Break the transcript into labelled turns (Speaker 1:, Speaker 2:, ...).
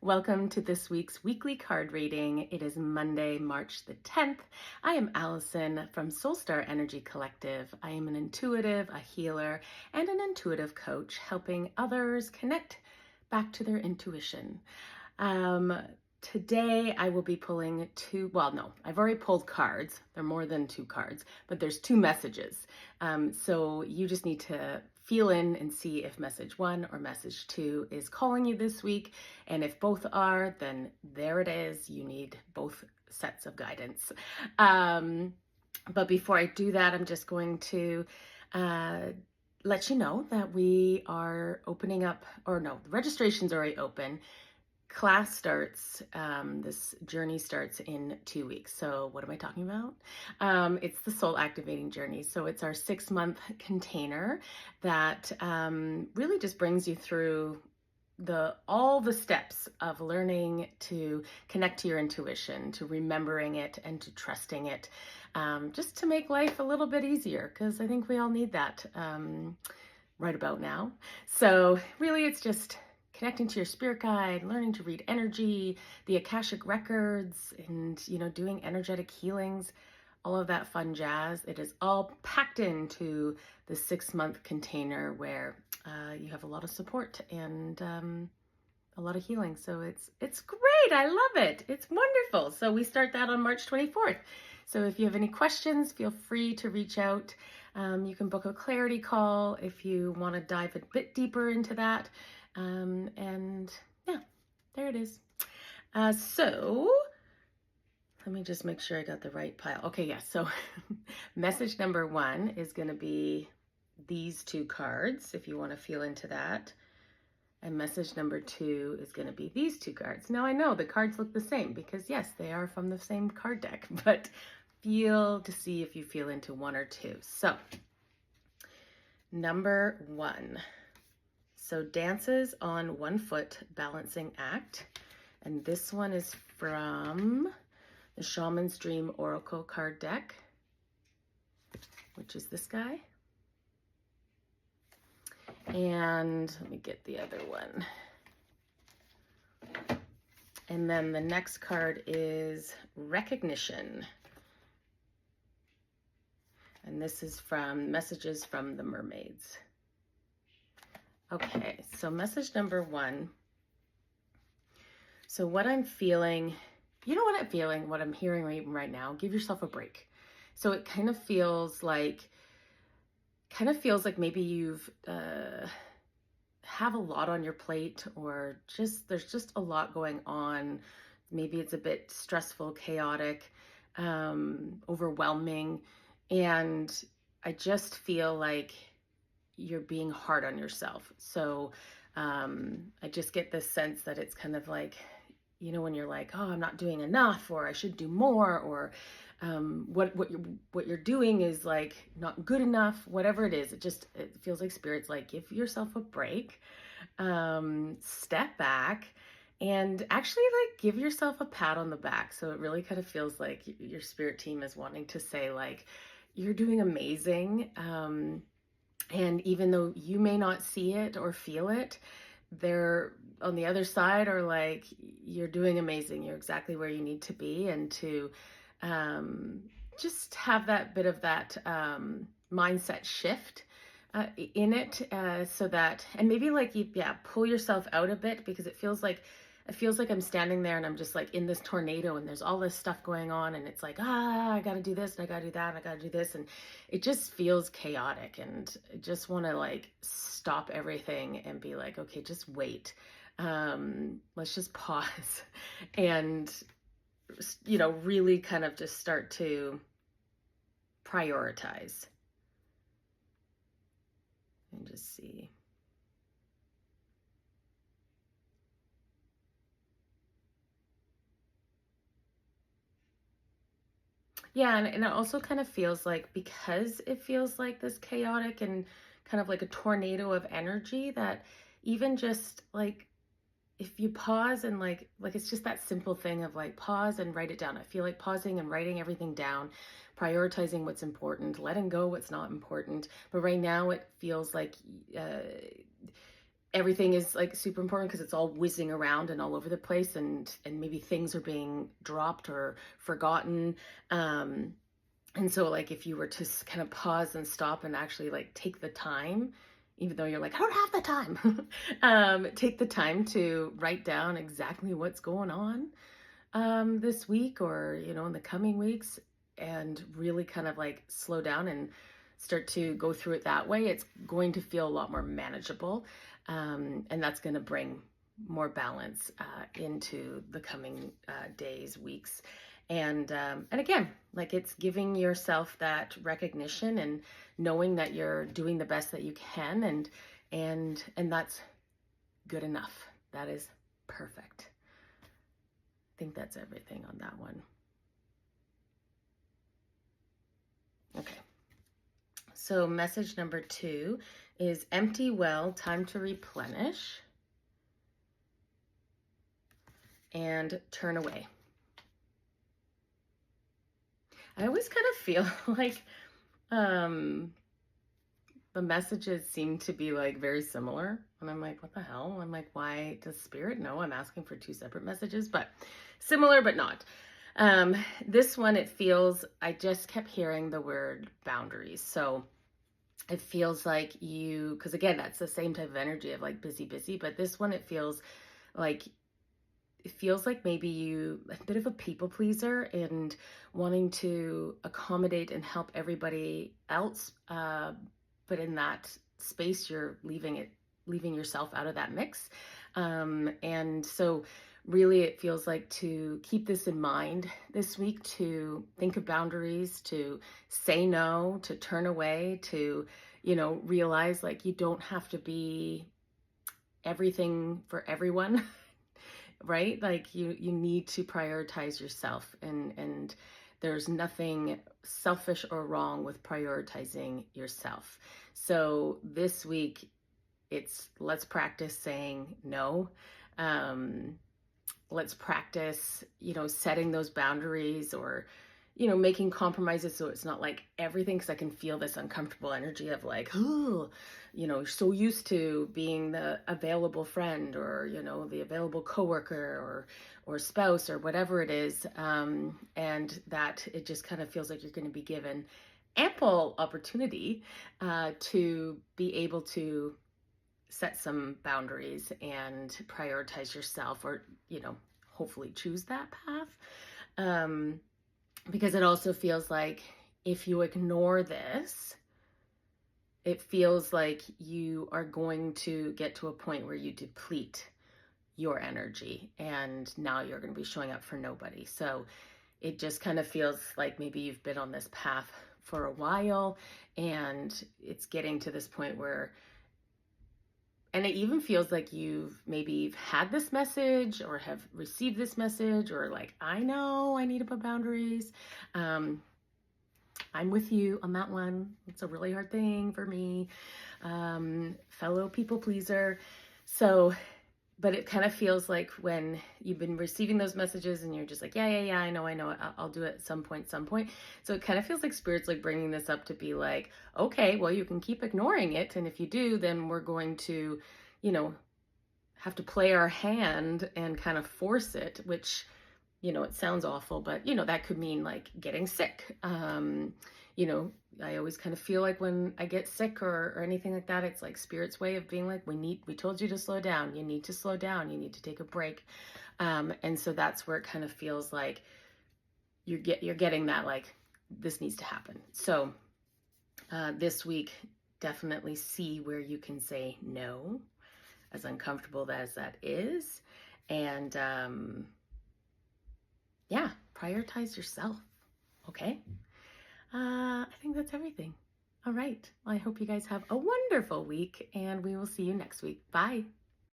Speaker 1: Welcome to this week's weekly card reading. It is Monday, March the 10th. I am Allison from Soulstar Energy Collective. I am an intuitive, a healer, and an intuitive coach helping others connect back to their intuition. Today I will be pulling I've already pulled cards. They're more than two cards, but there's two messages. So you just need to feel in and see if message one or message two is calling you this week. And if both are, then there it is. You need both sets of guidance. But before I do that, I'm just going to let you know that we are opening up, the registration's already open. Class starts, this journey starts in 2 weeks. So what am I talking about? It's the Soul Activating Journey. So it's our 6-month container that really just brings you through all the steps of learning to connect to your intuition, to remembering it and to trusting it, just to make life a little bit easier, because I think we all need that right about now. So really it's just connecting to your spirit guide, learning to read energy, the Akashic records, and, doing energetic healings, all of that fun jazz. It is all packed into the 6-month container where you have a lot of support and a lot of healing. So it's great. I love it. It's wonderful. So we start that on March 24th. So if you have any questions, feel free to reach out. You can book a clarity call if you want to dive a bit deeper into that. And yeah, there it is. So let me just make sure I got the right pile. Okay, yeah, so message number one is going to be these two cards, if you want to feel into that. And message number two is going to be these two cards. Now I know the cards look the same because yes, they are from the same card deck, but feel to see if you feel into one or two. So number one. So dances on one foot, balancing act. And this one is from the Shaman's Dream Oracle card deck, which is this guy. And let me get the other one. And then the next card is Recognition. And this is from Messages from the Mermaids. Okay, so message number one. So what I'm feeling, what I'm hearing right now, give yourself a break. So it kind of feels like maybe you've have a lot on your plate, or there's just a lot going on. Maybe it's a bit stressful, chaotic, overwhelming. And I just feel like you're being hard on yourself. So I just get this sense that it's kind of like, when you're like, oh, I'm not doing enough, or I should do more, or what you're doing is like not good enough, whatever it is. It feels like Spirit's like, give yourself a break, step back, and actually like give yourself a pat on the back. So it really kind of feels like your spirit team is wanting to say like, you're doing amazing. And even though you may not see it or feel it, they're on the other side are like, you're doing amazing. You're exactly where you need to be. And to just have that bit of that mindset shift in it, so that, and maybe like pull yourself out a bit, because it feels like I'm standing there and I'm just like in this tornado and there's all this stuff going on, and it's like, I got to do this and I got to do that and I got to do this, and it just feels chaotic, and I just want to like stop everything and be like, okay, just wait. Let's just pause and, really kind of just start to prioritize and just see. Yeah, and it also kind of feels like, because it feels like this chaotic and kind of like a tornado of energy, that even just like, if you pause and like it's just that simple thing of like, pause and write it down. I feel like pausing and writing everything down, prioritizing what's important, letting go what's not important. But right now it feels like everything is like super important because it's all whizzing around and all over the place, and maybe things are being dropped or forgotten. And so like if you were to kind of pause and stop and actually like take the time, even though you're like, I don't have the time, take the time to write down exactly what's going on this week, or, you know, in the coming weeks, and really kind of like slow down and start to go through it that way. It's going to feel a lot more manageable. And that's going to bring more balance into the coming days, weeks. And again, like, it's giving yourself that recognition and knowing that you're doing the best that you can, and that's good enough. That is perfect. I think that's everything on that one. Okay. So message number 2 is empty well, time to replenish, and turn away. I always kind of feel like the messages seem to be like very similar. And I'm like, what the hell? I'm like, why does Spirit know I'm asking for 2 separate messages? But similar, but not. This one, it feels, I just kept hearing the word boundaries. So it feels like you, because again, that's the same type of energy of like busy, busy. But this one, it feels like maybe you a bit of a people pleaser and wanting to accommodate and help everybody else, but in that space you're leaving yourself out of that mix, and so really it feels like to keep this in mind this week, to think of boundaries, to say no, to turn away, to, you know, realize like you don't have to be everything for everyone. Right? Like you need to prioritize yourself, and there's nothing selfish or wrong with prioritizing yourself. So this week, it's let's practice saying no. Let's practice, you know, setting those boundaries, or, you know, making compromises so it's not like everything, because I can feel this uncomfortable energy of like, oh, you know, you're so used to being the available friend, or, you know, the available coworker or spouse or whatever it is, and that it just kind of feels like you're going to be given ample opportunity to be able to set some boundaries and prioritize yourself, or, you know, hopefully choose that path. Because it also feels like if you ignore this, it feels like you are going to get to a point where you deplete your energy, and now you're going to be showing up for nobody. So it just kind of feels like maybe you've been on this path for a while, and it's getting to this point where, and it even feels like you've maybe had this message or have received this message, or like, I know I need to put boundaries. I'm with you on that one. It's a really hard thing for me. Fellow people pleaser. So, but it kind of feels like when you've been receiving those messages and you're just like, yeah, I know, I'll do it at some point. So it kind of feels like Spirit's like bringing this up to be like, okay, well, you can keep ignoring it. And if you do, then we're going to, you know, have to play our hand and kind of force it, which, you know, it sounds awful, but, you know, that could mean like getting sick. You know, I always kind of feel like when I get sick or anything like that, it's like Spirit's way of being like, we told you to slow down. You need to slow down. You need to take a break. And so that's where it kind of feels like you're getting that, like, this needs to happen. So this week, definitely see where you can say no, as uncomfortable as that is. And yeah, prioritize yourself. Okay. I think that's everything. All right. Well, I hope you guys have a wonderful week, and we will see you next week. Bye.